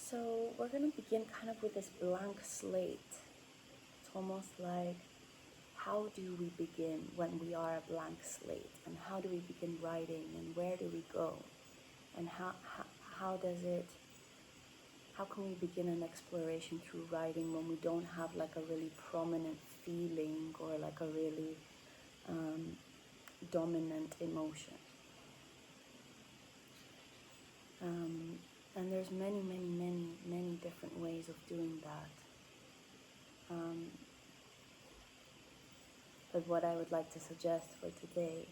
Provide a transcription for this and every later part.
So we're going to begin kind of with this blank slate. It's almost like, how do we begin when we are a blank slate? And how do we begin writing? And where do we go? And how can we begin an exploration through writing when we don't have like a really prominent feeling or like a really dominant emotion? And there's many different ways of doing that. But what I would like to suggest for today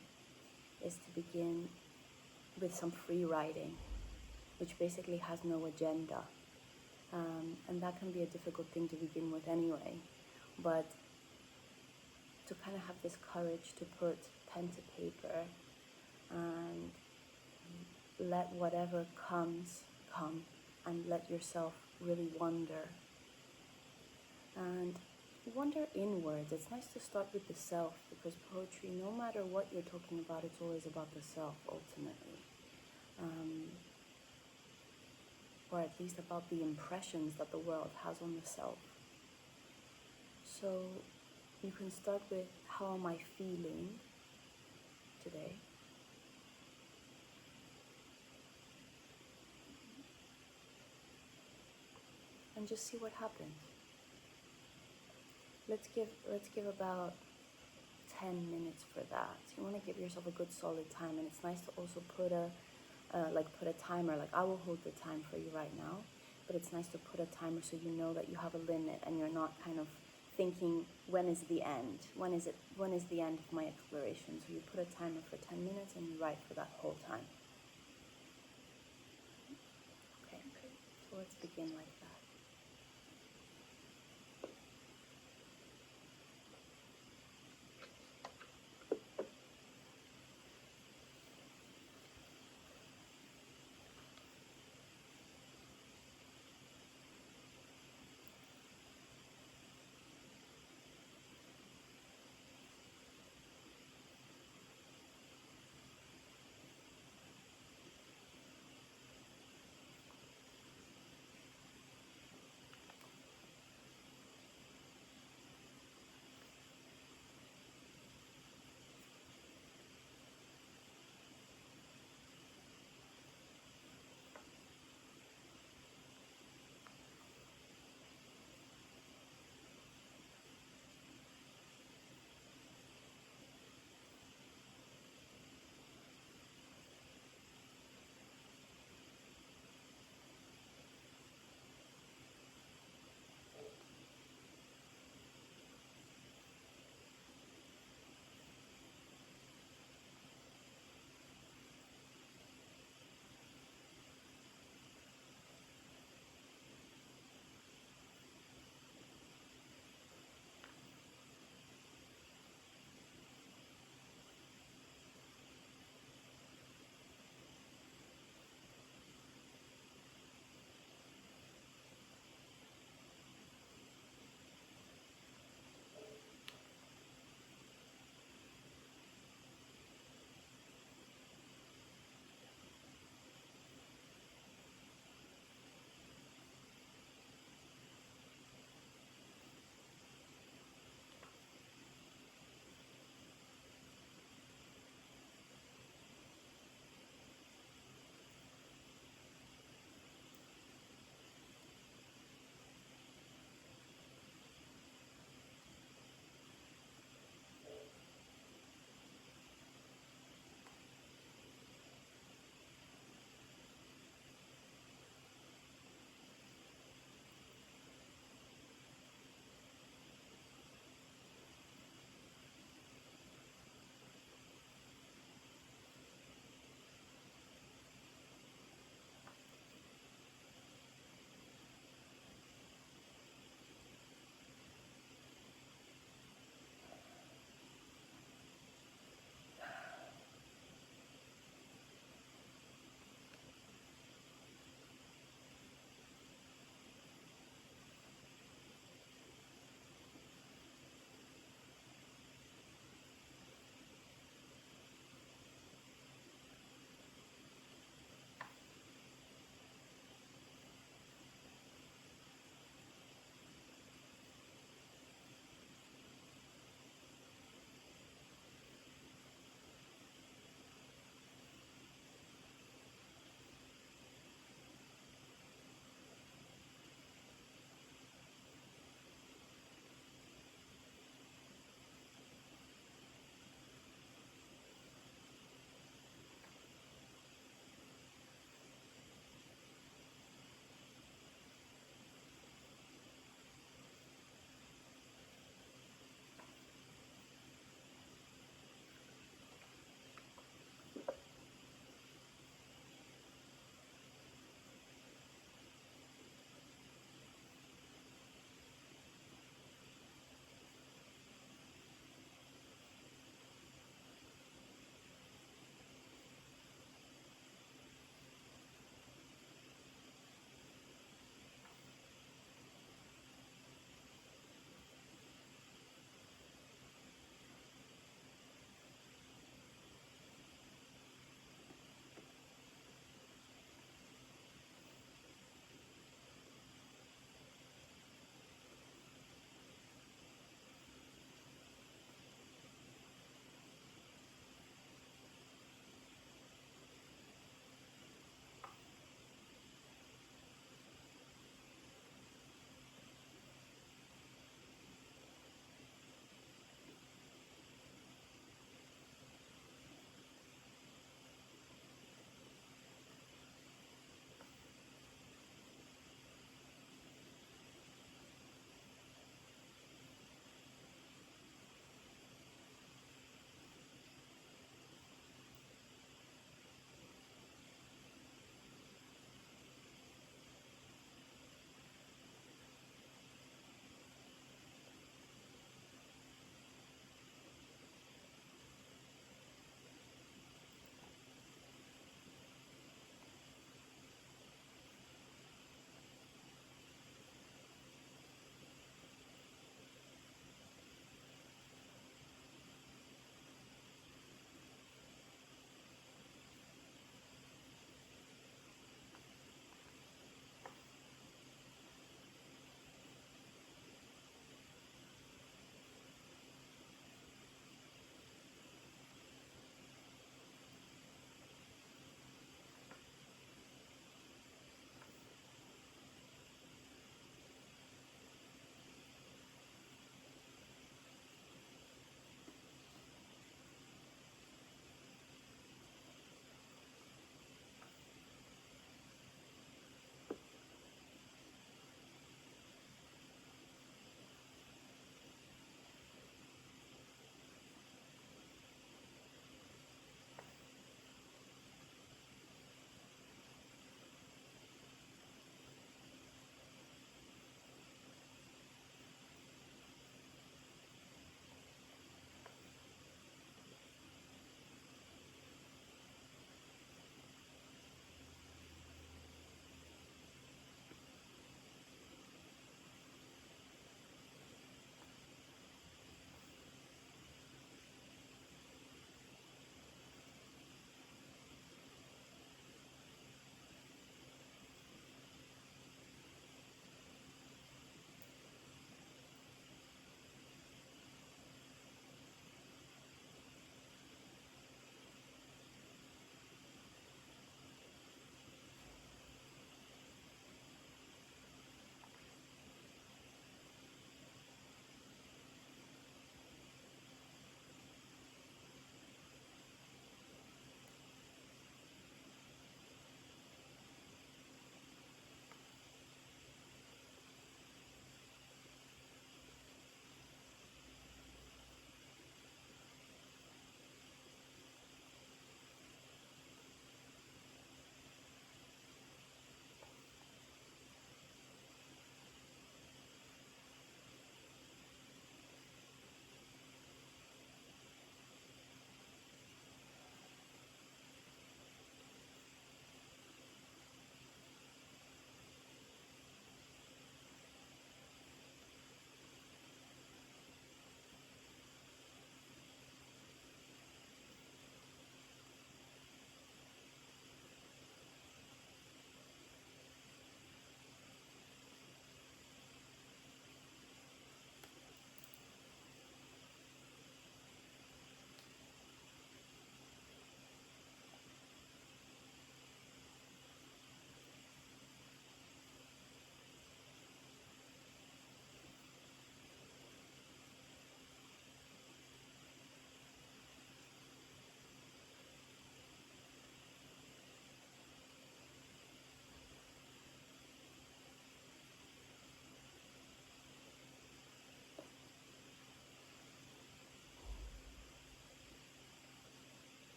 is to begin with some free writing, which basically has no agenda. And that can be a difficult thing to begin with anyway. But to kind of have this courage to put pen to paper and let whatever comes come, and let yourself really wonder. And wonder inwards. It's nice to start with the self, because poetry, no matter what you're talking about, it's always about the self ultimately. Or at least about the impressions that the world has on the self. So you can start with, how am I feeling today? And just see what happens. Let's give about 10 minutes for that. You want to give yourself a good solid time, and it's nice to also put a timer. Like, I will hold the time for you right now, but it's nice to put a timer so you know that you have a limit and you're not kind of thinking, when is the end? When is the end of my exploration? So you put a timer for 10 minutes and you write for that whole time. Okay, so let's begin like that.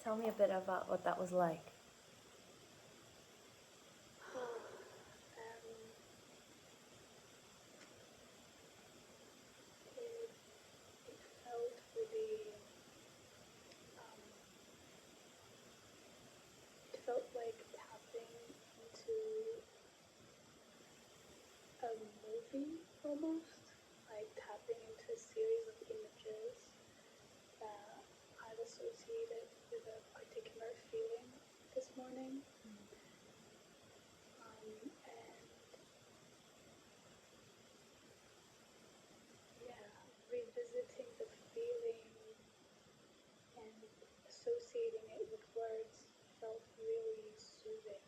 Tell me a bit about what that was like. It felt really, it felt like tapping into a movie almost, like tapping into a series of images that I've associated with a particular feeling this morning. And yeah, revisiting the feeling and associating it with words felt really soothing.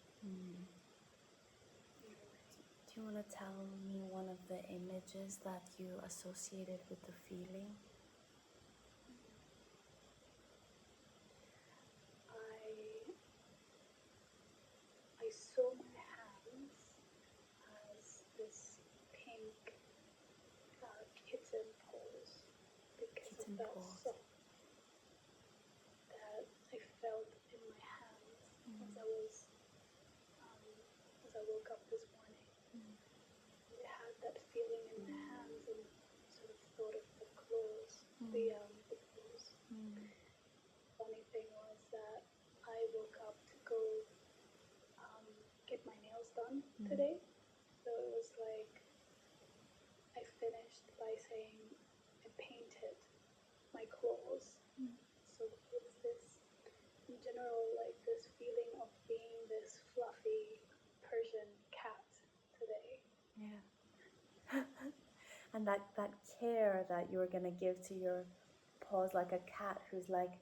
Do you want to tell me one of the images that you associated with the feeling? I saw my hands as this pink kitten pose because Kitten of that pose. soft that I felt in my hands as I woke up this morning. I had that feeling in my hands and sort of thought of the claws, the paws. Funny thing was that I woke up to go get my nails done today. So it was like I finished by saying I painted my claws. So it's this, in general, like this feeling of being this fluffy Persian cat today. Yeah. And that care that you were going to give to your paws, like a cat who's like,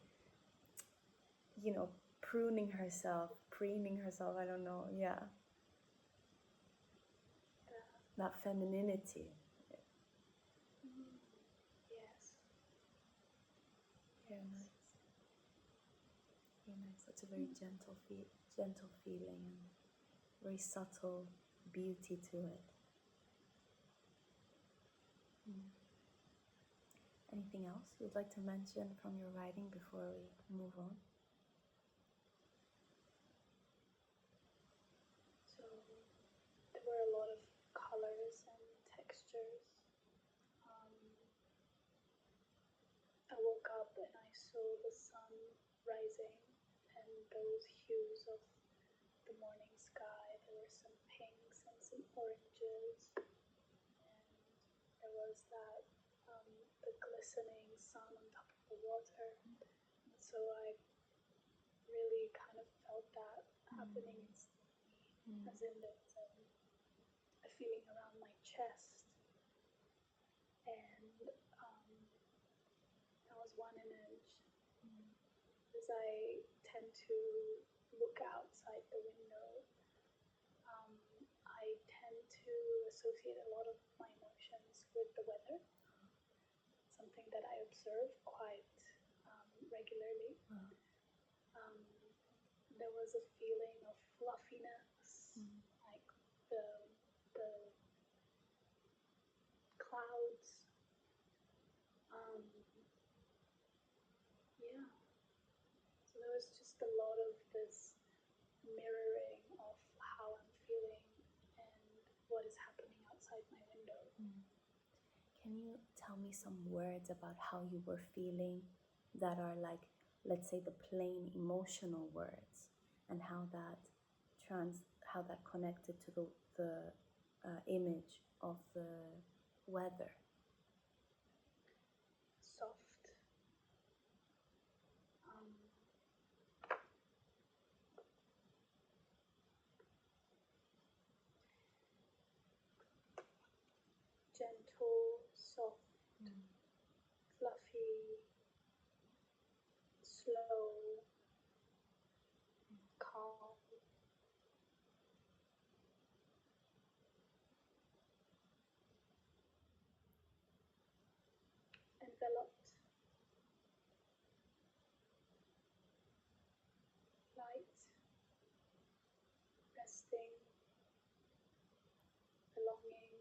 pruning herself, preening herself, I don't know, yeah. That femininity. Yes. Very nice. Very nice. It's a very gentle feeling and very subtle beauty to it. Anything else you'd like to mention from your writing before we move on? So there were a lot of colors and textures. I woke up and I saw the sun rising and those hues of the morning sky. There were some pinks and some oranges, and there was that the glistening sun on top of the water. And so I really kind of felt that happening inside me, as in there's a feeling around my chest. And that was one image. As I tend to look outside the window, I tend to associate a lot of my emotions with the weather, something that I observe quite regularly. There was a feeling of fluffiness, like the clouds. Yeah. So there was just a lot of this mirroring of how I'm feeling and what is happening outside my window. Can you tell me some words about how you were feeling that are like, let's say, the plain emotional words, and how that connected to the image of the weather? Soft. Gentle, soft, fluffy, slow, calm. Enveloped, light, resting, belonging.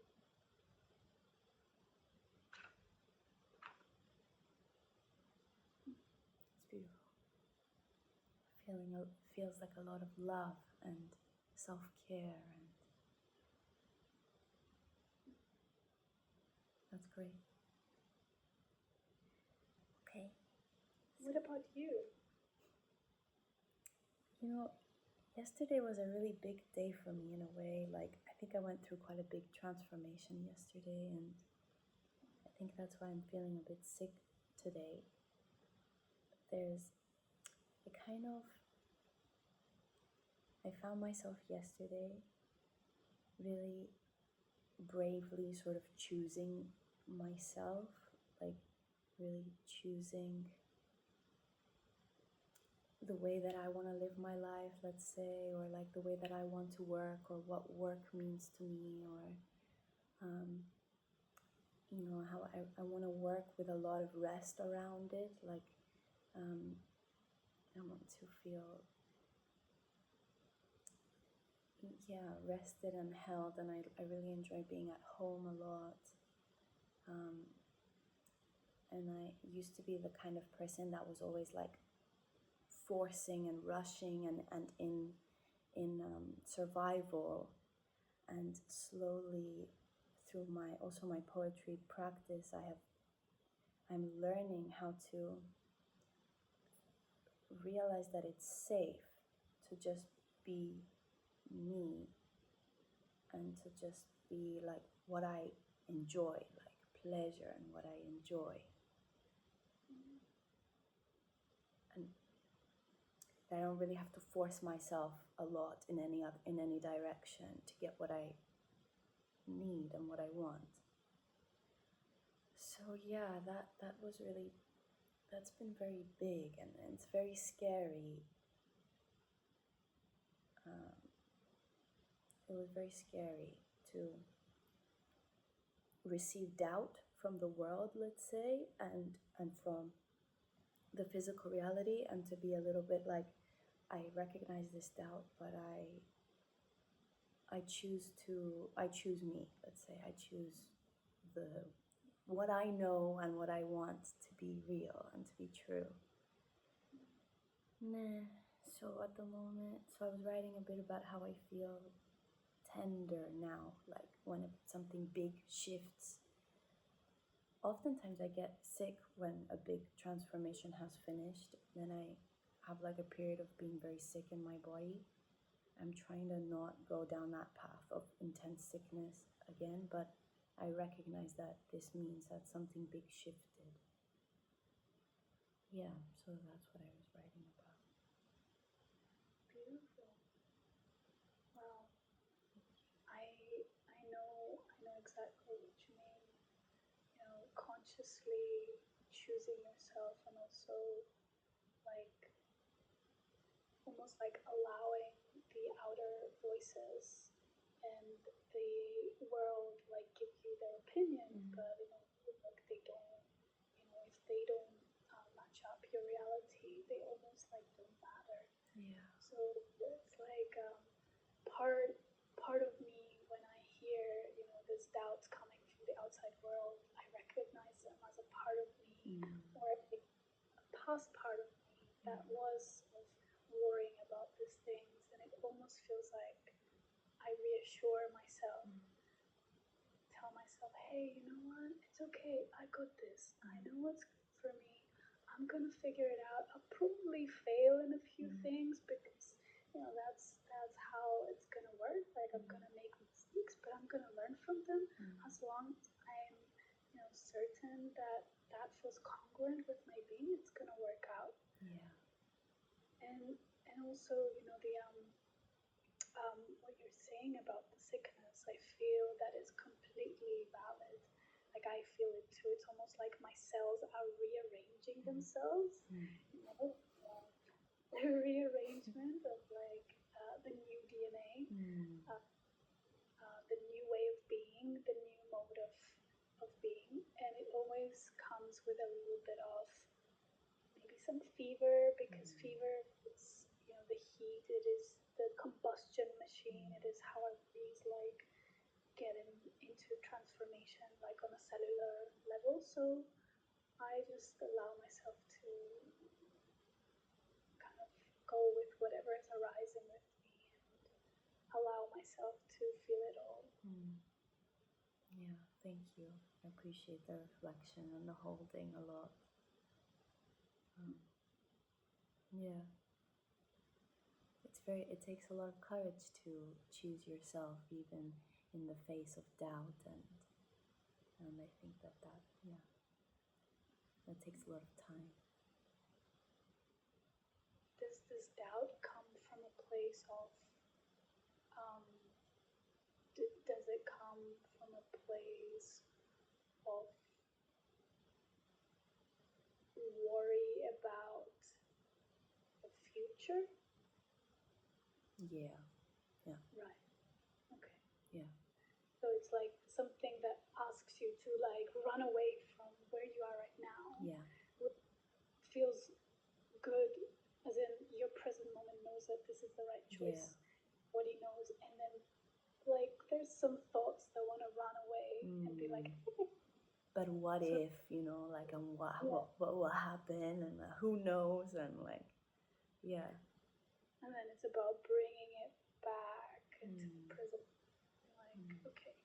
It's beautiful. feels like a lot of love and self-care, and that's great. Okay. What about you? Yesterday was a really big day for me in a way. Like, I think I went through quite a big transformation yesterday, and I think that's why I'm feeling a bit sick today. There's a kind of, I found myself yesterday really bravely sort of choosing myself, like really choosing the way that I want to live my life, let's say, or like the way that I want to work, or what work means to me, or how I want to work with a lot of rest around it. Like I want to feel rested and held, and I really enjoy being at home a lot. And I used to be the kind of person that was always like forcing and rushing and in survival. And slowly through my poetry practice, I'm learning how to realize that it's safe to just be me, and to just be like what I enjoy, like pleasure and what I enjoy. And I don't really have to force myself a lot in any direction to get what I need and what I want. So yeah, that's been very big, and it's very scary. It was very scary to receive doubt from the world, let's say, and from the physical reality, and to be a little bit like, I recognize this doubt, but I choose me, let's say. I choose what I know and what I want to be real and to be true. So at the moment, I was writing a bit about how I feel tender now, like when something big shifts. Oftentimes I get sick when a big transformation has finished. Then I have like a period of being very sick in my body. I'm trying to not go down that path of intense sickness again, but I recognize that this means that something big shifted. Yeah, so that's what I was writing about. Beautiful. Wow. I know exactly what you mean. Consciously choosing yourself, and also like almost like allowing the outer voices and the world like give you their opinion, but like they don't, if they don't match up your reality, they almost like don't matter. Yeah. So it's like part of me, when I hear these doubts coming from the outside world, I recognize them as a part of me, or a past part of me that was sort of worrying about these things, and it almost feels like I reassure myself, tell myself, hey, you know what? It's okay. I got this. I know what's good for me. I'm gonna figure it out. I'll probably fail in a few things, because that's how it's gonna work. Like, I'm gonna make mistakes, but I'm gonna learn from them. As long as I'm certain that that feels congruent with my being, it's gonna work out. Yeah. And also, the what you're saying about the sickness, I feel that is completely valid. Like, I feel it too. It's almost like my cells are rearranging themselves. The rearrangement of like the new DNA, the new way of being, the new mode of being, and it always comes with a little bit of maybe some fever, because fever is the heat, it is the combustion machine, it is how our bodies like get into transformation like on a cellular level. So I just allow myself to kind of go with whatever is arising with me and allow myself to feel it all. Yeah, thank you. I appreciate the reflection and the holding a lot. Yeah. It takes a lot of courage to choose yourself even in the face of doubt, and I think that takes a lot of time. Does this doubt come from a place of does it come from a place of worry about the future? Yeah. Right. Okay. Yeah. So it's like something that asks you to like run away from where you are right now. Yeah. It feels good, as in your present moment knows that this is the right choice. Body knows, and then like there's some thoughts that want to run away and be like, but what if, like, and what will happen, and who knows, and like, yeah. And then it's about bringing it back into the present. Like, okay,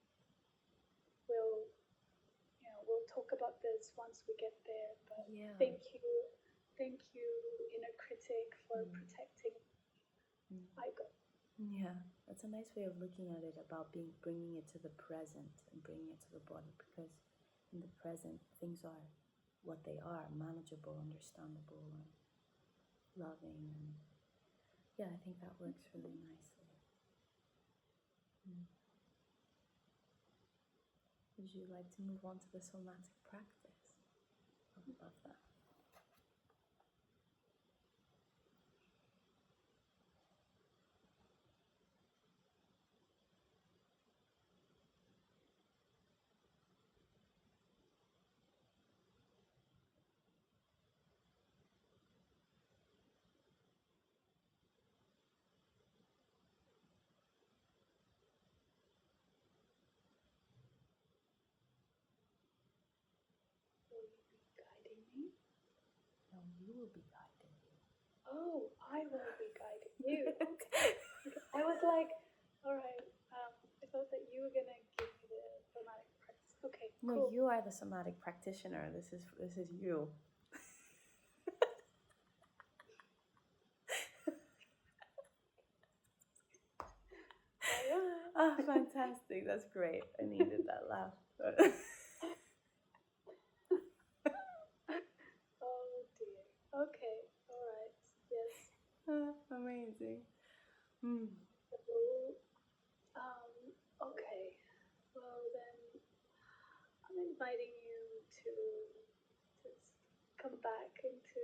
we'll talk about this once we get there. But thank you, inner critic, for protecting me. I go. Yeah, that's a nice way of looking at it, about bringing it to the present and bringing it to the body, because in the present things are what they are, manageable, understandable, and loving, and yeah, I think that works really nicely. Would you like to move on to the somatic practice? I would love that. Will you be guiding me? No, you will be guiding me. Oh, I will be guiding you. Okay. I was like, all right. I thought that you were gonna give me the somatic practice. Okay. No, cool. you are the somatic practitioner. This is you. Oh, fantastic. That's great. I needed that laugh. Oh dear. Okay. All right. Yes. Amazing. So, okay. Well then, I'm inviting you to just come back into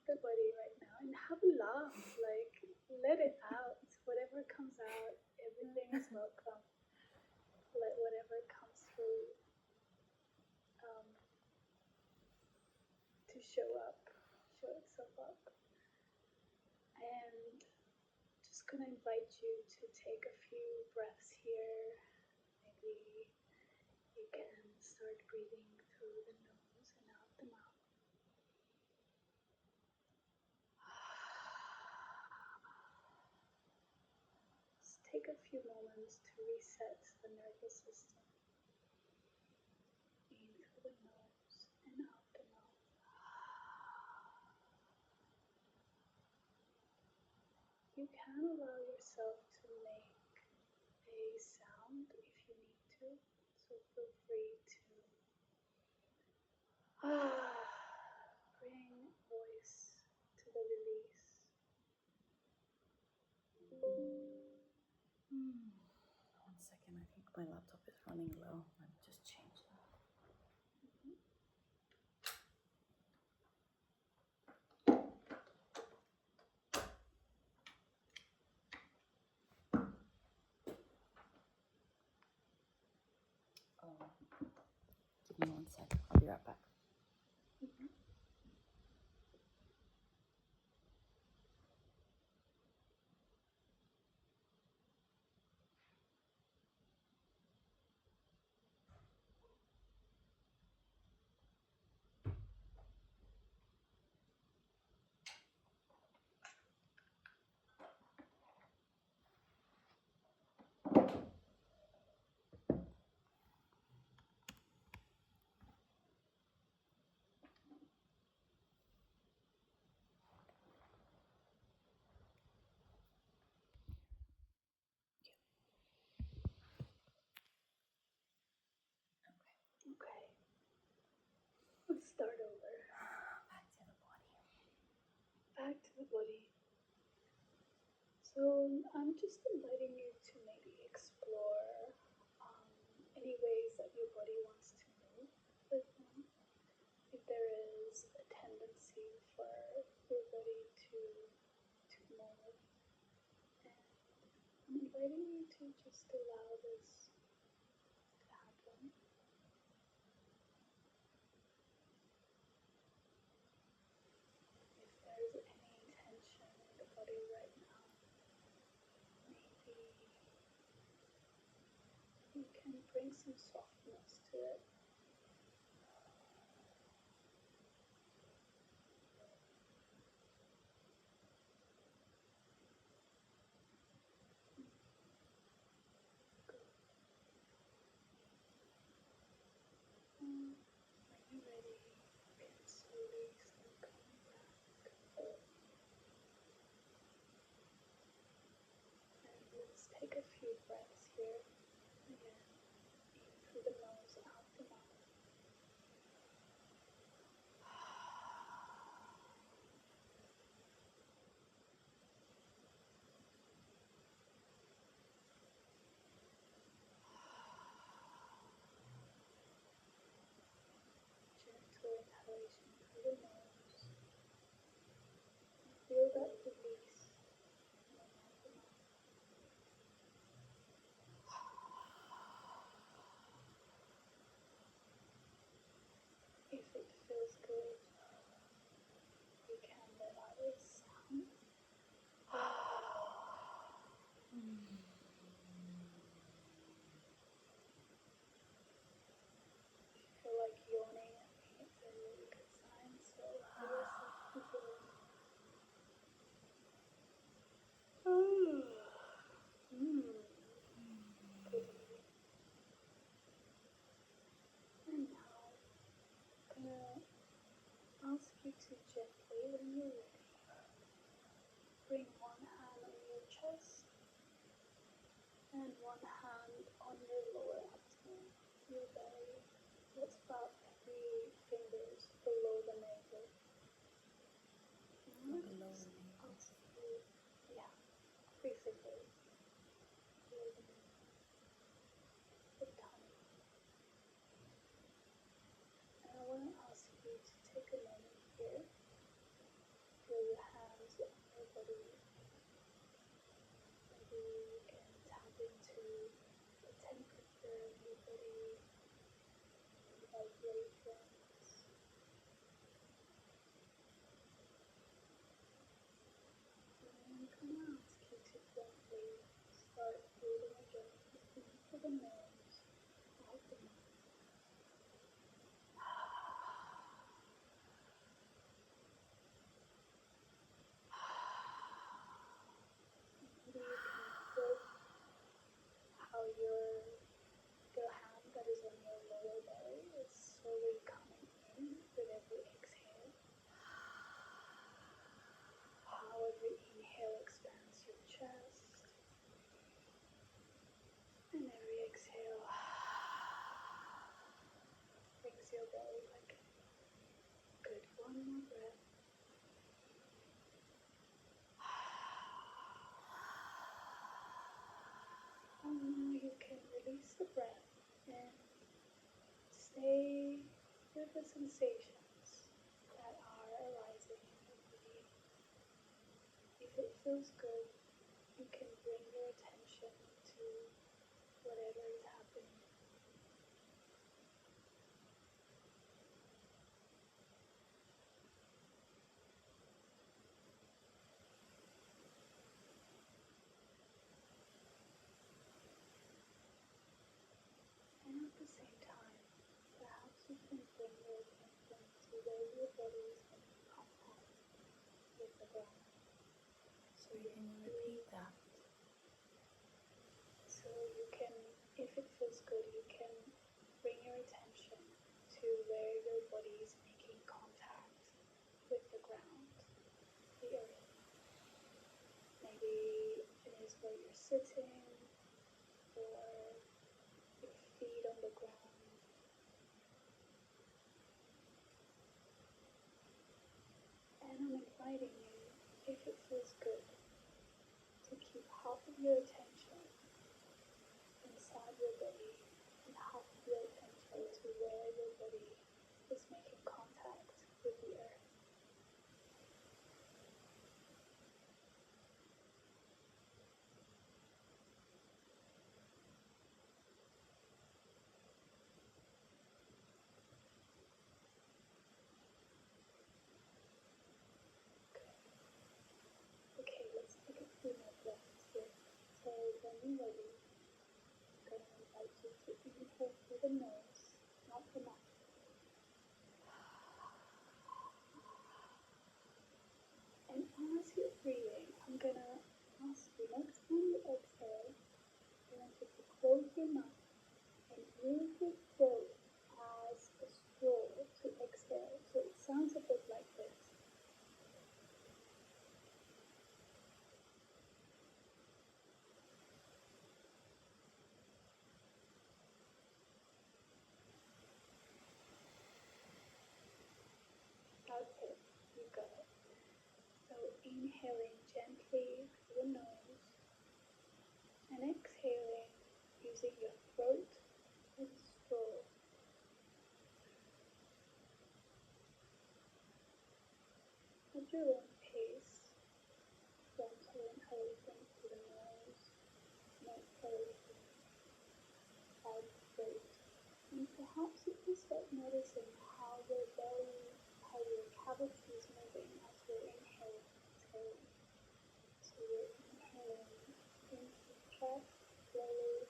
the body right now and have a laugh. Like, let it out. Whatever comes out, everything is welcome. Let whatever comes through to show itself up. And just gonna invite you to take a few breaths here. Maybe you can start breathing through the nose and out the mouth. Just take a few moments to reset the nervous system. In through the nose and out the mouth. You can allow yourself to make a sound if you need to, so feel free to bring voice to the release. One second, I think my laptop is running low. Let me just change that. Give me 1 second. I'll be right back. back to the body. So I'm just inviting you to maybe explore any ways that your body wants to move right now. If there is a tendency for your body to move, and I'm inviting you to just allow this to happen. If there's any tension in the body right now, maybe you can bring some softness to it. Good. When you're ready, you can slowly start coming back. And let's take a few breaths here. Again, in through the nose, out the mouth. Gentle inhalation through the nose. And feel that release in and out the mouth. If it feels good, you can let out a sound. If you feel like yawning at me, it's a really good sign, so allow yourself to yawn. Good. And now I'm gonna ask you to gently, when you're ready, bring one hand on your chest and one hand on your lower abdomen, your belly. That's about 3 fingers below the navel. Below the navel. Yeah, 3 fingers below the navel. The tongue. And I want to ask you to take a moment here. Feel your hands on your body. Maybe you can tap into the temperature of your body, the vibrations. And I'm going to ask you to gently start breathing again in through the nose, out the mouth. Maybe you can feel how your hand that is on your lower belly is slowly coming in with every exhale. How every inhale expands your chest, and every exhale brings your belly back in. Good. One more breath. And now you can release the breath and stay with the sensations that are arising in your body. If it feels good, you can bring your attention to whatever is happening. And at the same time, perhaps you can bring your attention to where your body is making contact with the ground. So you can repeat that. So you can, if it feels good, you can bring your attention to where your body is making contact with the ground, the earth. Maybe it is where you're sitting, or your feet on the ground. And I'm inviting you your attention inside your body and half of your attention to where your body is making contact with the earth. Okay, let's take a few more breaths here. So when you're ready, I'm going to invite you to inhale through the nose, not the mouth. And as you're breathing, I'm going to ask you, next time you exhale, I want you to close your mouth and use your throat as a straw to exhale. So it sounds a bit like this. Okay, you got it. So inhaling gently through the nose and exhaling using your throat as a straw. At your own pace, gentle inhalation through the nose and exhalation out the throat. And perhaps you can start noticing how your belly, how your cavity is moving as you're inhaling and exhaling. So you're inhaling into the chest slowly,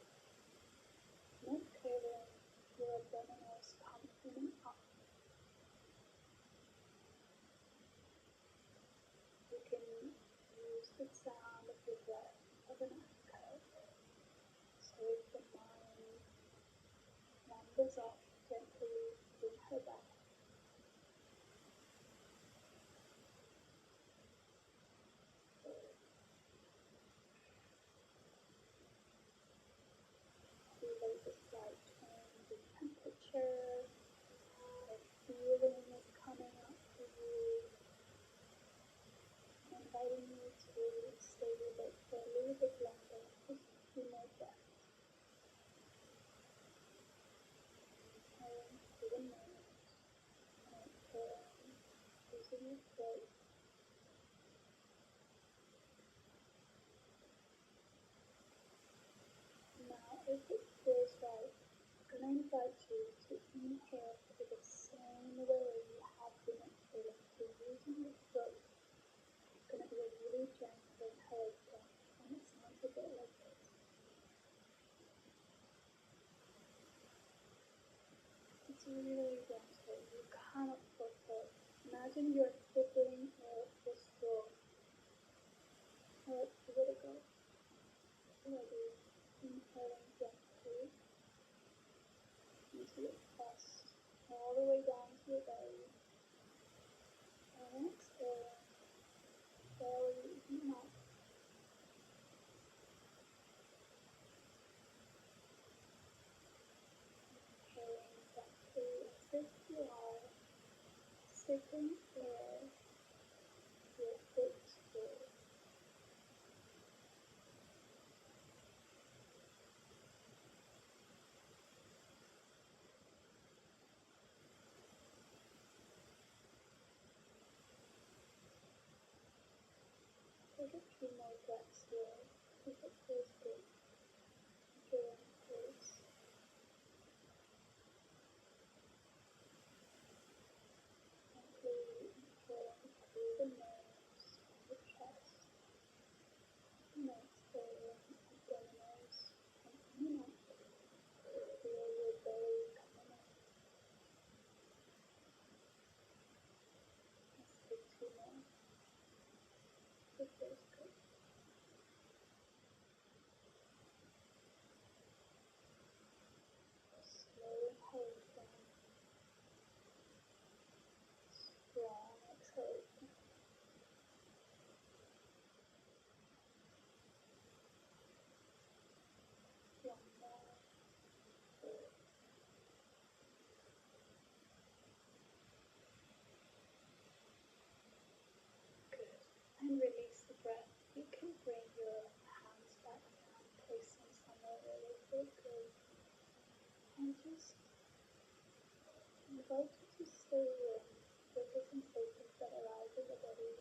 and exhaling, your abdominals come in and up. You can use the sound of your breath as an anchor. So if the mind wanders off, gently bring her back. Feel the slight change in temperature, a feeling is coming up for you. I'm inviting you to stay with it for a little bit longer, just a few more breaths. Inhaling through the nose and exhaling using your throat. Now, if it feels right, I'm going to invite you to inhale through the same way you have been exhaling. So using your throat, it's going to be a really gentle inhalation, and it sounds a bit like this. It's really gentle. You cannot force it. Imagine you're sipping air with a straw. Alright, give it a go. Ready. Inhaling gently into your chest, all the way down to your belly. And then exhaling, belly and up. Inhaling gently as if you are sipping air with a straw. Take a few more breaths here if it feels good. At your own pace. Gently inhaling through the nose, the chest, and exhaling abdominals and in and out. Feel your belly coming up. Let's take two more. It feels good. just invite you to stay with the sensations that arise in the body.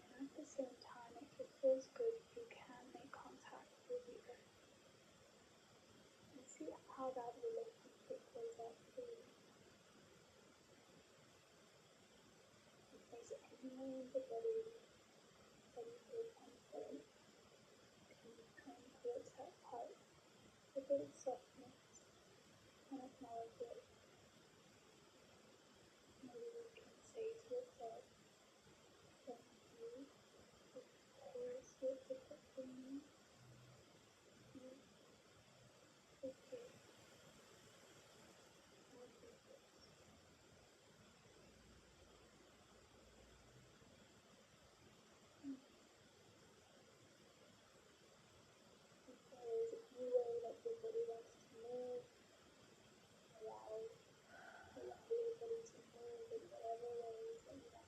And at the same time, if it feels good, you can make contact with the earth and see how that relationship plays out for you. If there's anywhere in the body that you feel comfort, can you turn towards that part with a bit of softness and acknowledge it. Maybe you can say to yourself, thank you, of course you're protecting me. Okay, I'll do this. If there is any way that your body wants to move, allow your body to move in whatever ways that you want.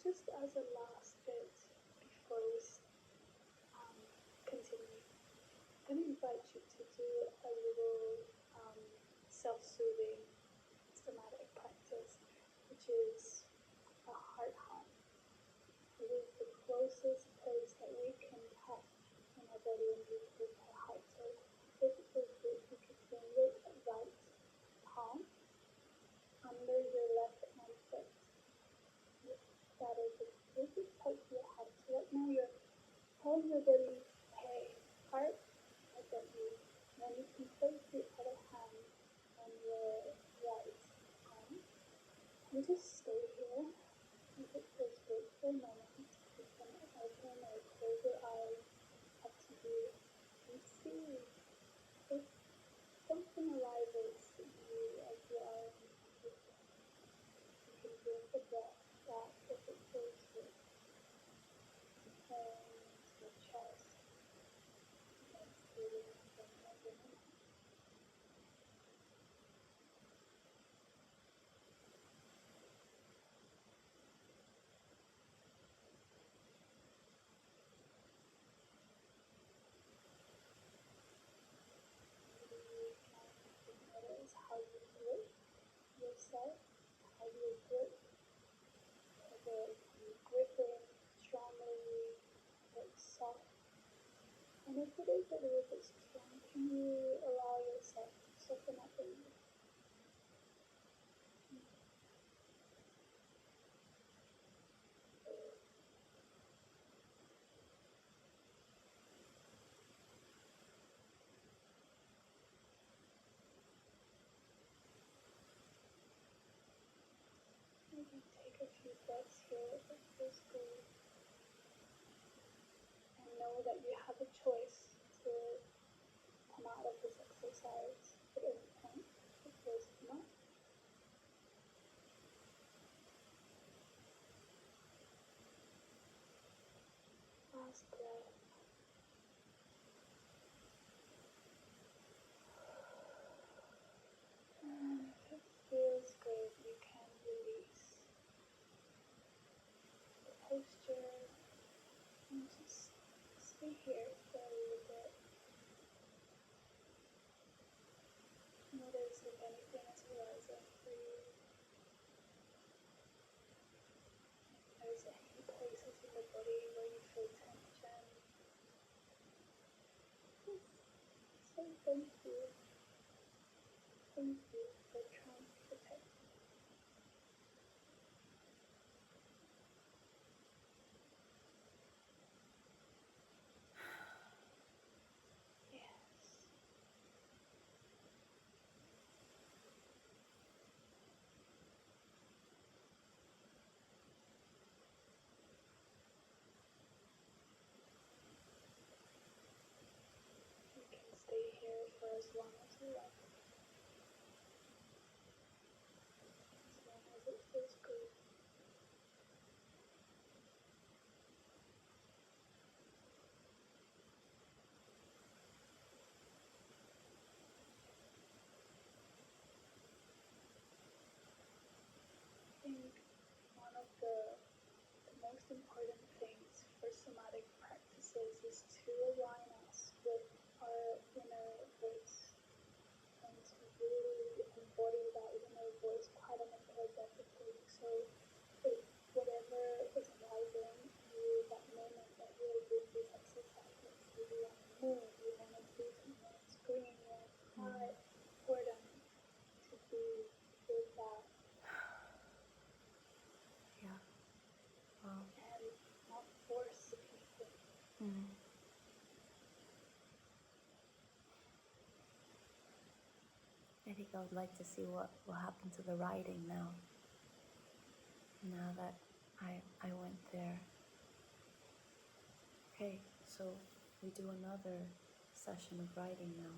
Just as a last bit before we continue, I'm going to invite you to do a little self-soothing somatic practice, which is a heart hum. It is the closest place that we can touch in our body and we can reach our heart. So if it feels good, you can bring your right palm under your left armpit. That is the closest part to your heart. So right now you're telling your body, hey, heart, I get you. Then you can place the other hand on your right arm and just stay here. If it feels good for a moment, you can open or close your eyes up to you and see if something arises in you as you are in this position. You can bring the breath back if it feels good. And your chest, and feeling from heaven and out. Maybe you can notice how you grip yourself, how you grip, whether you're gripping strongly or soft. And if it is a little bit strong, can you allow yourself to soften up a little? Maybe take a few breaths here if it feels good. And know that you have a choice to come out of this exercise at any point if it feels enough. Last breath. And if it feels good, you can release the posture and just stay here for a little bit. Notice if anything is arising for you. If there's any places in the body where you feel tension, just say thank you. Thank you for trying to protect me. Yes. You can stay here for as long as you like, as long as it feels good. I would like to see what will happen to the writing now. Now that I went there. Okay, so we do another session of writing now.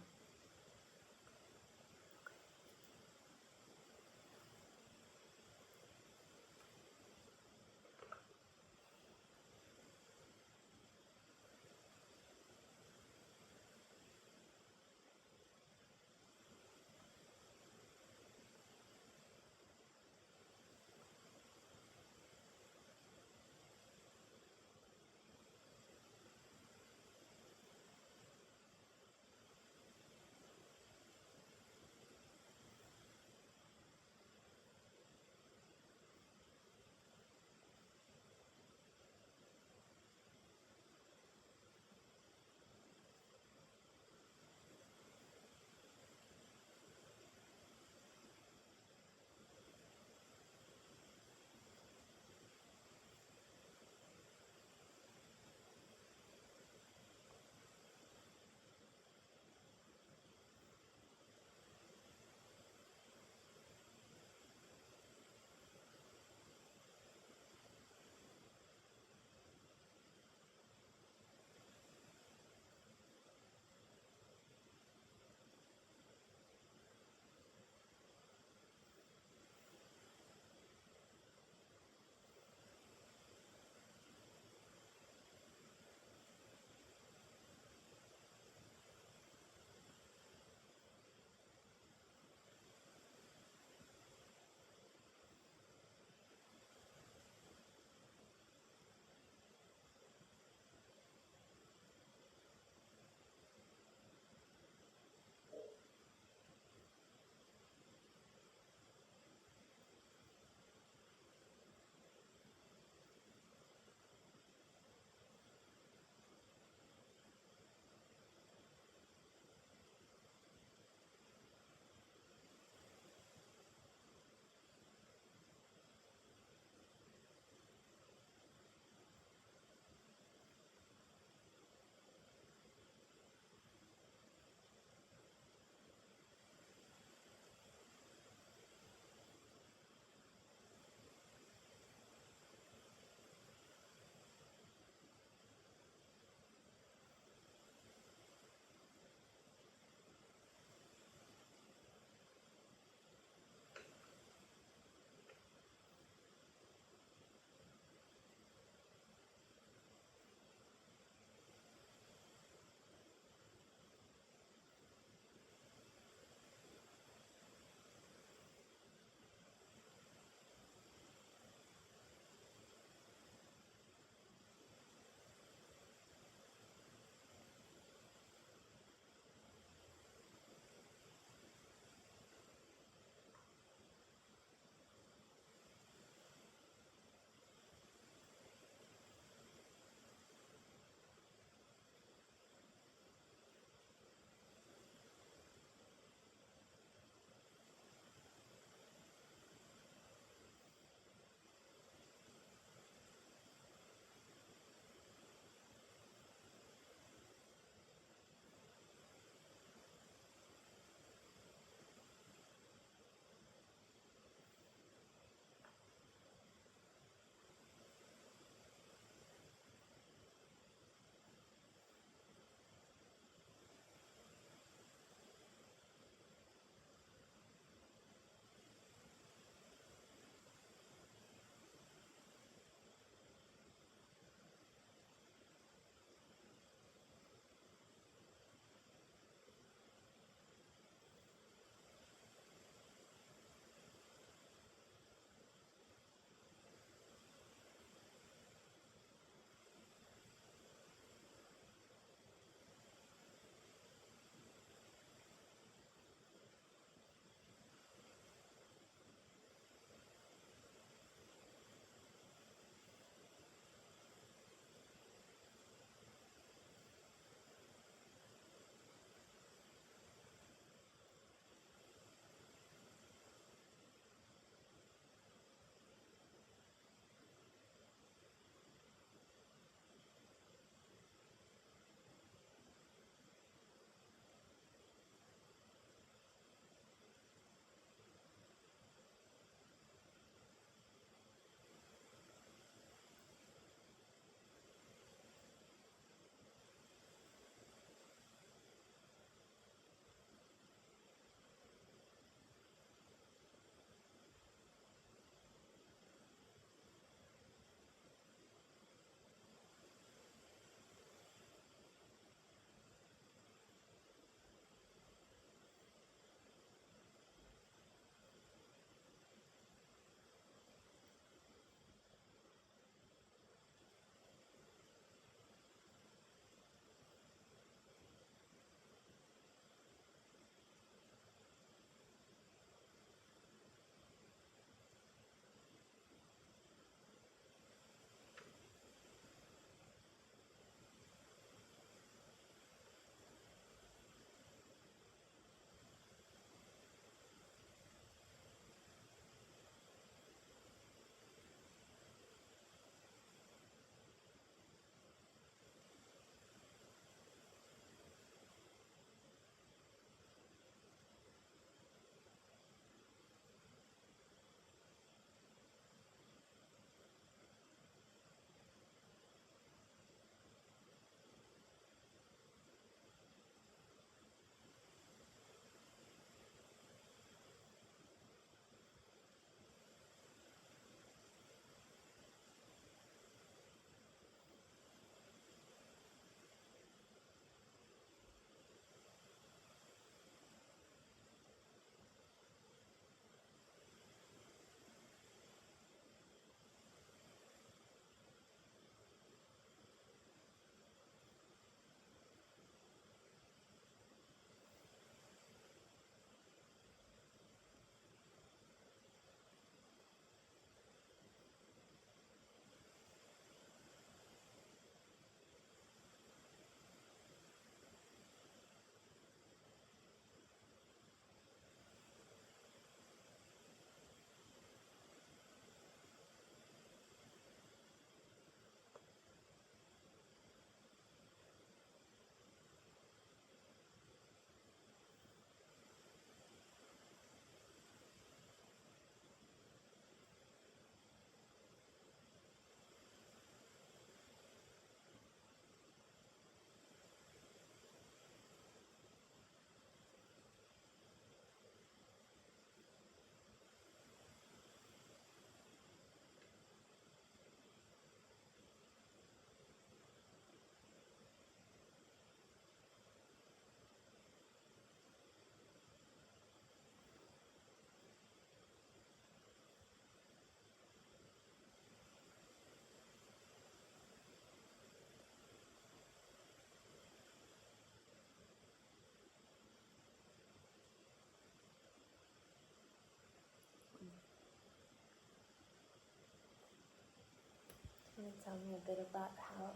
tell me a bit about how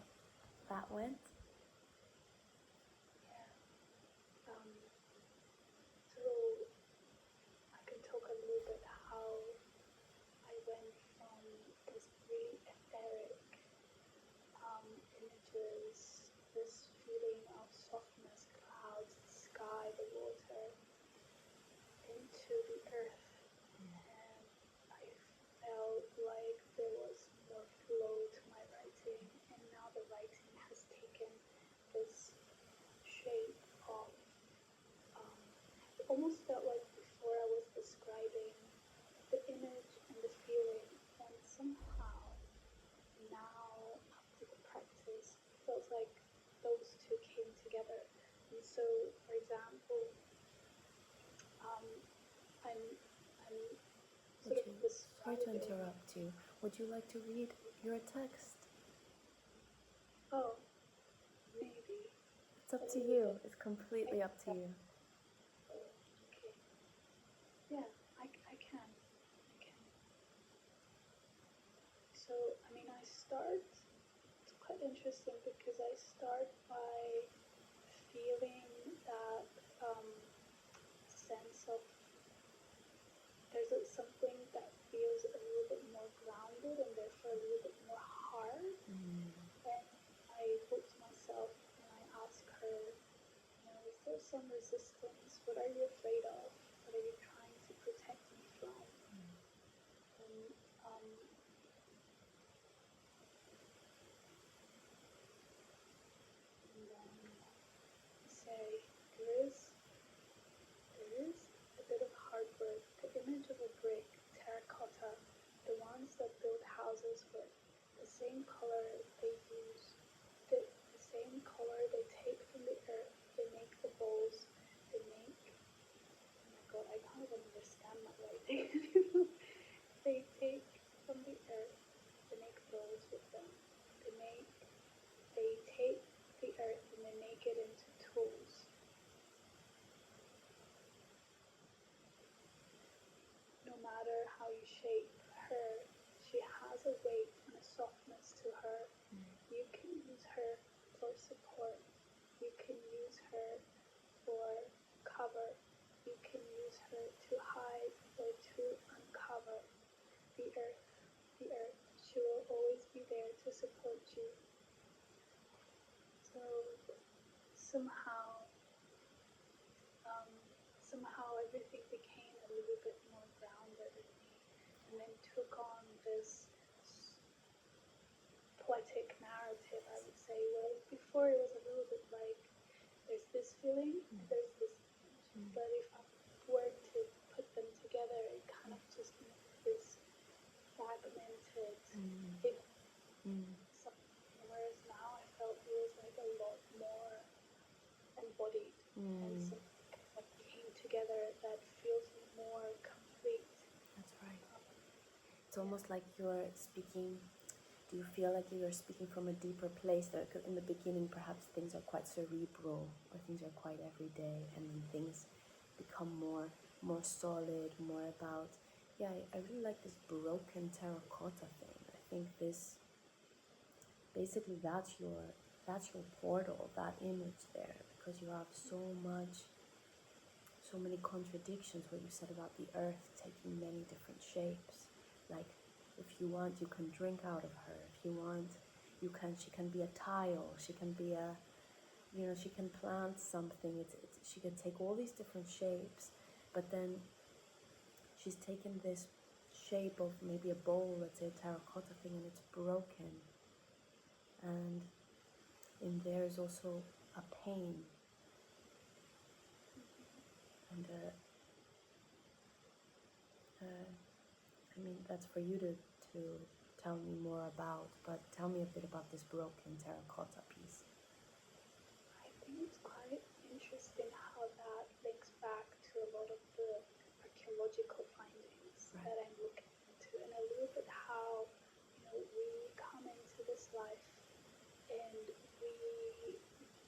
that went? Yeah. So I can talk a little bit how I went from this really etheric images, this feeling of softness, clouds, the sky, the water, into the earth. And I felt like there was more flow to my writing, and now the writing has taken this shape of, it almost felt like before I was describing the image and the feeling, and somehow now after the practice, it feels like those two came together. And so, for example, I'm Would sort of you, sorry to describing. interrupt you, would you like to read your text? Oh, maybe. It's up to you. It's completely up to you. Okay. Yeah, I can. I can. So, I mean, it's quite interesting because I start by feeling that sense of something that feels a little bit more grounded and therefore a little bit more hard. And I talk to myself and I ask her, is there some resistance? What are you afraid of? What are you trying to protect me from? And then say, there is a bit of hard work. The image of a brick, terracotta, the ones that build houses with the same color they use, the same color they take from the earth. They make the bowls. They make, oh my god, I can't even understand my writing. They take from the earth. They make bowls with them. They take the earth and they make it into tools. No matter how you shape her, she has a weight and a softness to her. You can use her for support. You can use her for cover. You can use her to hide or to uncover. The earth, the earth, she will always be there to support you. So somehow everything became a little bit more grounded in me, and then took on this poetic narrative, I would say, whereas before it was a little bit like there's this feeling, there's this image, but if I were to put them together, it kind of just makes this fragmented something, whereas now I felt it was like a lot more embodied and something that came together that feels more complete. That's right. It's almost like you're speaking. Do you feel like you're speaking from a deeper place? That in the beginning, perhaps things are quite cerebral, or things are quite everyday, and then things become more solid, more about. Yeah, I really like this broken terracotta thing. I think this, basically, that's your portal, that image there, because you have so many contradictions. What you said about the earth taking many different shapes, like if you want, you can drink out of her. If you want, she can be a tile. She can be she can plant something. She can take all these different shapes, but then she's taken this shape of maybe a bowl, let's say a terracotta thing, and it's broken. And in there is also a pain and I mean, that's for you to tell me more about, but tell me a bit about this broken terracotta piece. I think it's quite interesting how that links back to a lot of the archaeological findings that I'm looking into, and a little bit how, we come into this life and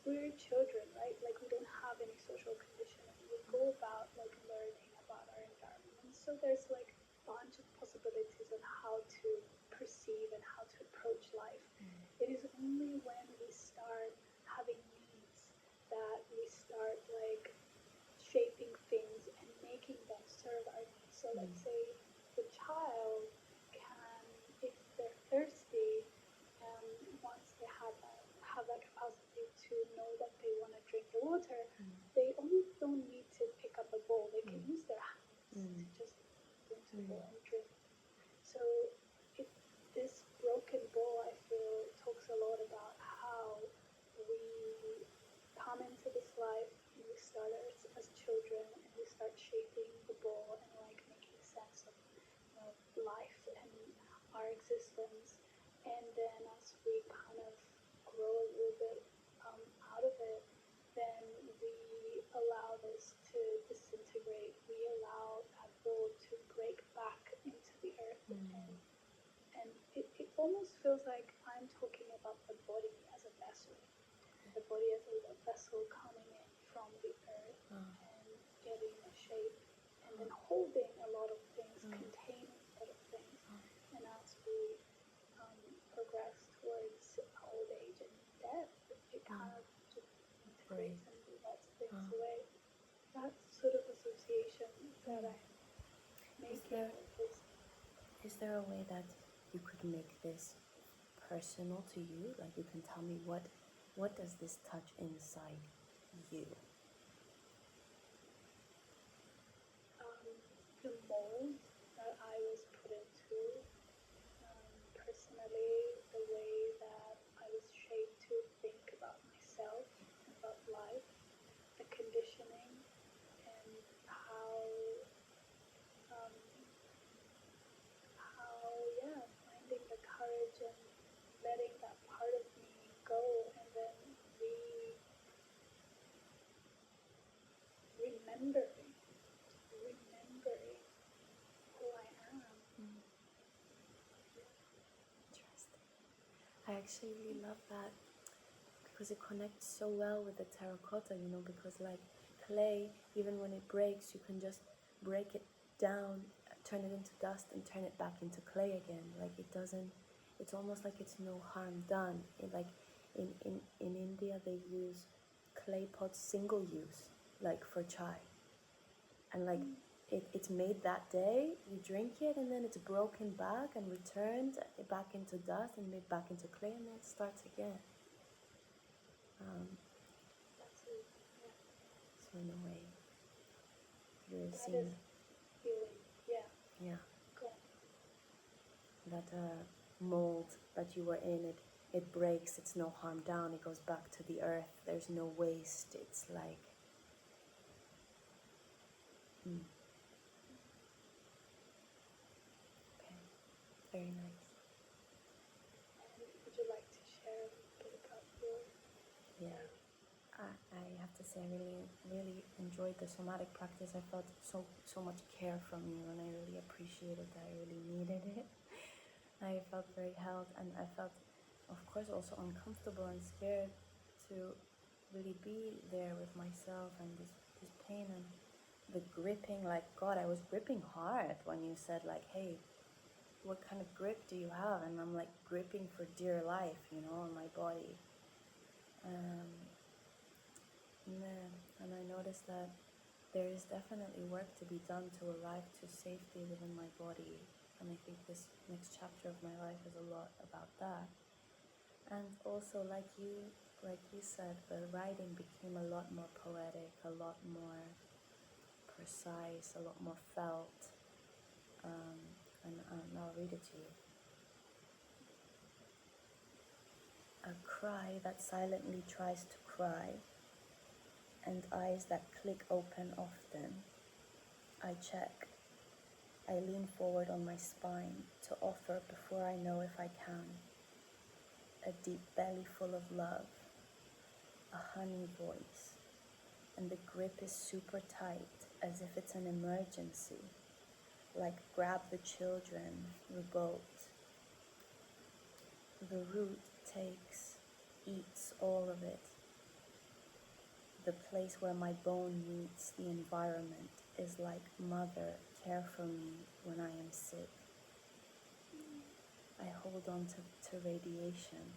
we're children, right? Like we don't have any social conditioning. We go about like learning about our environment. And so there's like a bunch of possibilities on how to perceive and how to approach life. it is only when we start having needs that we start like shaping things and making them serve our needs. So let's say the child can, if they're thirsty, once they have that capacity to know that they want to drink the water, they almost don't need to pick up a bowl. They can use their hands to just into the bowl and drink. So it, this broken bowl, I feel, talks a lot about how we come into this life and we start as children and we start shaping the bowl and like making sense of life and our existence. And then as we kind of grow a little bit out of it, then we allow this to disintegrate. We allow that bowl to break back into the earth. And it almost feels like I'm talking about the body as a vessel. The body as a vessel coming in from the earth and getting a shape and then holding a lot of things, containing a lot of things. And as we progress towards old age and death, it kind of just integrates and lets things away. That sort of association that I make with this. Is there a way that you could make this personal to you? Like you can tell me what does this touch inside you? The mold that I was put into, personally, the way that I was shaped to think about myself and about life, the conditioning, and finding the courage and letting that part of me go, and then remembering who I am. Interesting. I actually really love that because it connects so well with the terracotta, because like clay, even when it breaks, you can just break it down, turn it into dust and turn it back into clay again. Like it doesn't, it's almost like it's no harm done. Like in India, they use clay pots single use, like for chai. And like it's made that day, you drink it, and then it's broken back and returned back into dust and made back into clay, and then it starts again. So in a way, you're seeing healing. Yeah. Cool. That mold that you were in, it breaks, it's no harm done, it goes back to the earth, there's no waste, it's like Okay, very nice. And would you like to share a bit about your I have to say I really enjoyed the somatic practice. I felt so much care from you, and I really appreciated that. I really needed it. I felt very held, and I felt, of course, also uncomfortable and scared to really be there with myself and this pain and the gripping. Like, God, I was gripping hard when you said, like, hey, what kind of grip do you have? And I'm like gripping for dear life, on my body. And I noticed that there is definitely work to be done to arrive to safety within my body. And I think this next chapter of my life is a lot about that. And also, like you said, the writing became a lot more poetic, a lot more precise, a lot more felt. And I'll read it to you. A cry that silently tries to cry, and eyes that click open often. I check. I lean forward on my spine to offer before I know if I can. A deep belly full of love, a honey voice, and the grip is super tight, as if it's an emergency, like grab the children, revolt. The root takes, eats all of it. The place where my bone meets the environment is like mother, care for me when I am sick. I hold on to radiation,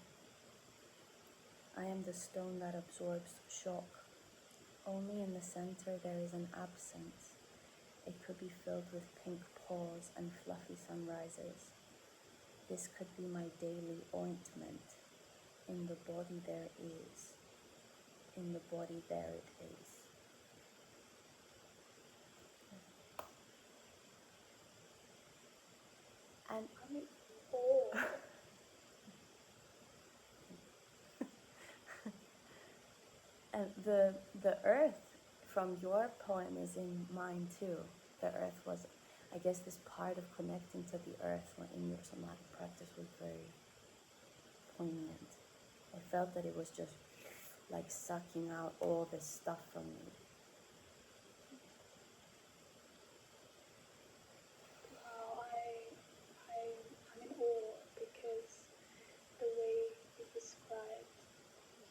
I am the stone that absorbs shock. Only in the center there is an absence. It could be filled with pink paws and fluffy sunrises. This could be my daily ointment. In the body there is. In the body there it is. And I'm in awe. and the earth from your poem is in mine too. The earth was, I guess, this part of connecting to the earth in your somatic practice was very poignant. I felt that it was just like sucking out all this stuff from me. Wow, I'm in awe because the way you described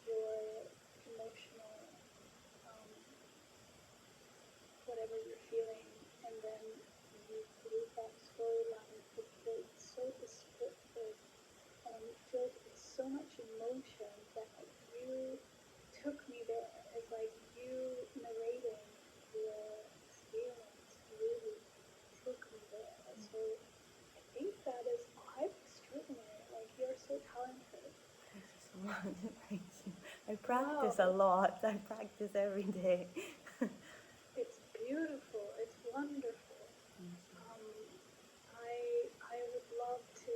your emotional, whatever you're feeling, and then you group that storyline with the so descriptive, filled with so much emotion that you took me there. It's like you narrating your experience really took me there. So I think that is quite extraordinary. Like, you're so talented. Thank you so much. Thank you. I practice a lot. I practice every day. It's beautiful. It's wonderful. I would love to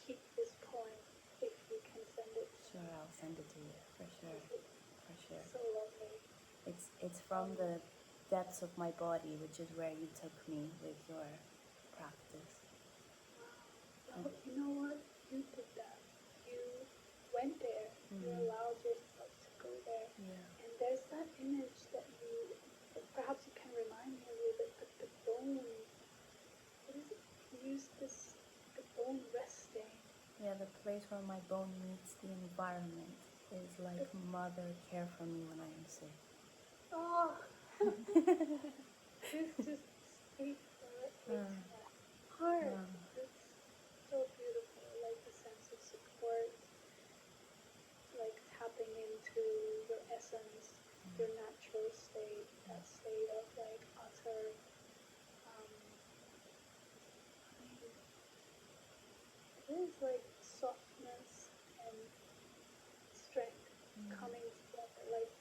keep this poem if you can send it. Sure, I'll send it to you for sure. For sure. So lovely. It's from the depths of my body, which is where you took me with your practice. Wow. You know what? You did that. You went there. You allowed yourself to go there. Yeah. And there's that image that perhaps you can remind me a little bit, but the bone, what is it? You used the bone resting. Yeah, the place where my bone meets the environment is like mother care for me when I am sick. Oh, this just speaks directly to my heart. It's so beautiful, like the sense of support, like tapping into your essence, your natural state, that state of like utter, it is like softness and strength coming together, like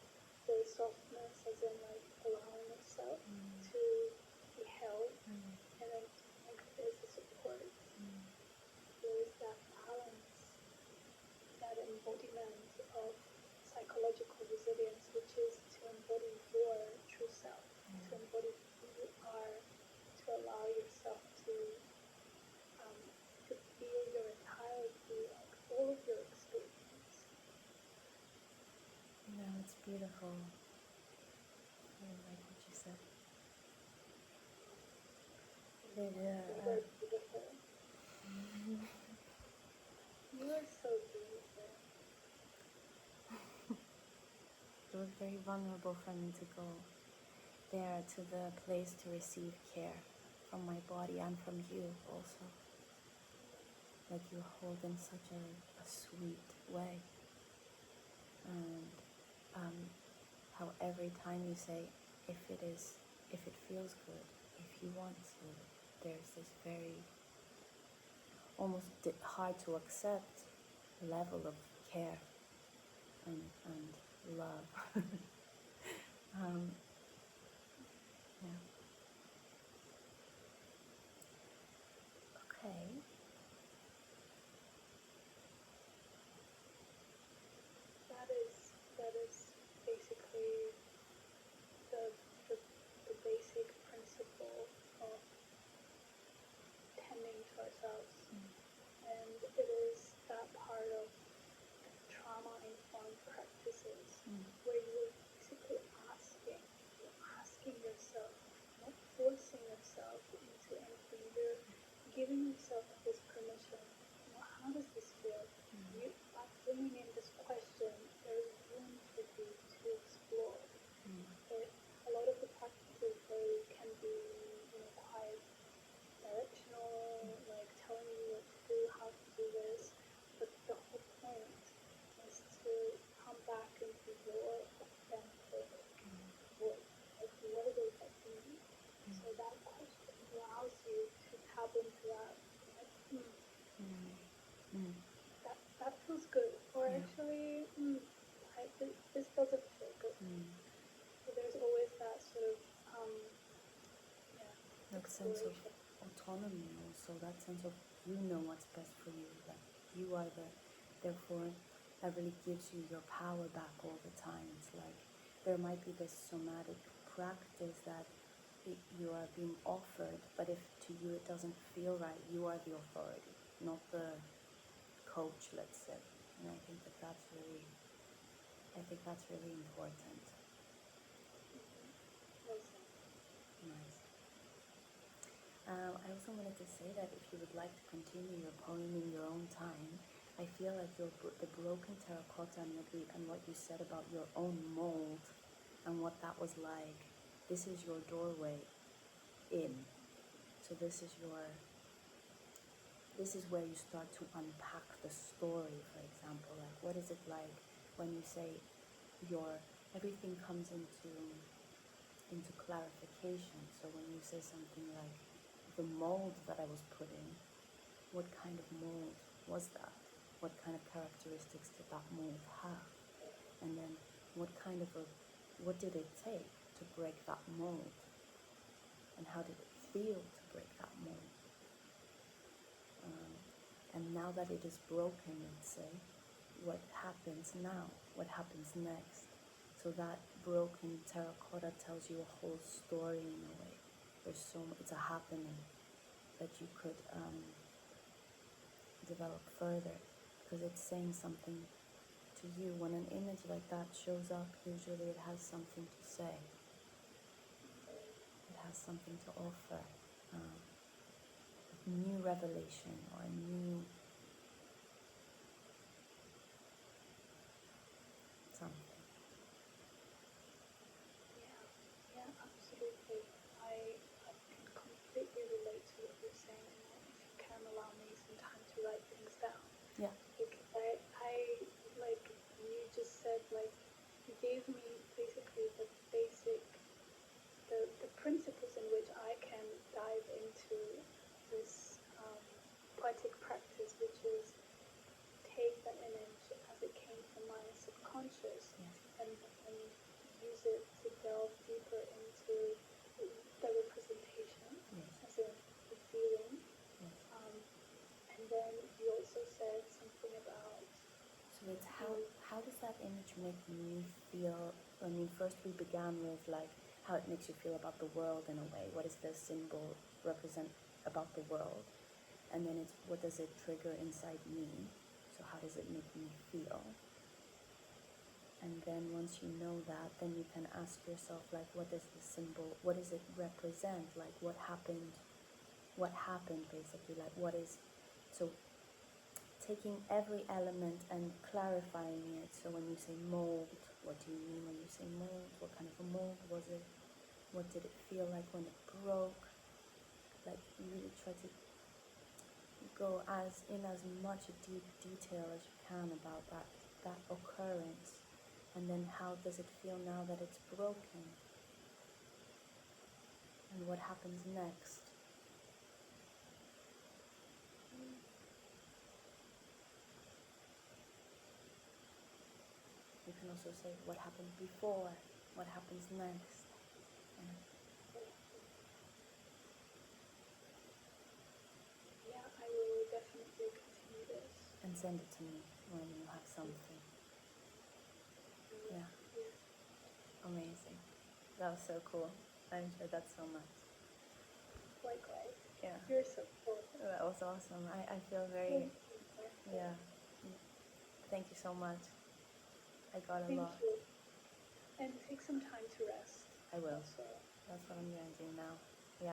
the softness as in like allowing yourself to be held, and then strength is the support. There is that balance, that embodiment of psychological resilience, which is to embody your true self, to embody who you are, to allow yourself to feel your entirety, like all of your experience. No, it's beautiful. I like what you said. Very beautiful. You are so beautiful. It was very vulnerable for me to go there to the place to receive care from my body and from you also. Like you hold in such a sweet way. And how every time you say, if it feels good, if you want to, there's this very almost hard to accept level of care and love. Yeah. Okay. That is basically the basic principle of tending to ourselves. And it is that part of trauma-informed practices where you're basically asking yourself, not forcing yourself into anything. You're giving yourself this permission. How does this feel? By bringing in this question, there is room for you to explore. A lot of the practices, they can be, quite directional, like telling you what to do, how to do this. But the whole point is to sense of autonomy also, that sense of you know what's best for you, like you are therefore that really gives you your power back all the time. It's like there might be this somatic practice that you are being offered, but if to you it doesn't feel right, you are the authority, not the coach, let's say. And I think that's really important. Nice. I also wanted to say that if you would like to continue your poem in your own time, I feel like the broken terracotta and what you said about your own mold and what that was like, this is your doorway in. So this is where you start to unpack the story, for example. Like, what is it like when you say everything comes into clarification. So when you say something like the mold that I was put in, what kind of mold was that? What kind of characteristics did that mold have? And then what did it take to break that mold? And how did it feel to break that mold? And now that it is broken, let's say, what happens now? What happens next? So that broken terracotta tells you a whole story in a way. It's a happening that you could develop further, because it's saying something to you. When an image like that shows up, usually it has something to say. It has something to offer. A new revelation or a new something. Yeah, absolutely. I can completely relate to what you're saying, and if you can allow me some time to write things down. Yeah. Because I like you just said, like you gave me basically the basic, the principles in which I can dive into this poetic practice, which is take that image as it came from my subconscious, Yes. and use it to delve deeper into the representation, Yes. as in the feeling. Yes. And then you also said something about. So it's how does that image make me feel? I mean, first we began with like how it makes you feel about the world in a way. What does the symbol represent about the world? And then it's what does it trigger inside me? So how does it make me feel? And then once you know that, then you can ask yourself, like, what does the symbol, what does it represent? Like, what happened basically? Like, what is, so taking every element and clarifying it. So when you say mold, what do you mean when you say mold? What kind of a mold was it? What did it feel like when it broke? Like, you really try to go as much deep detail as you can about that occurrence. And then how does it feel now that it's broken? And what happens next? You can also say what happened before, what happens next. Yeah, I will definitely continue this. And send it to me when you have something. Yeah. Amazing. That was so cool. I enjoyed that so much. Likewise. Yeah. You're so cool. That was awesome. I feel very, yeah. Thank you so much. I got a lot. Thank you. And take some time to rest. I will. Also. That's what I'm going to do now.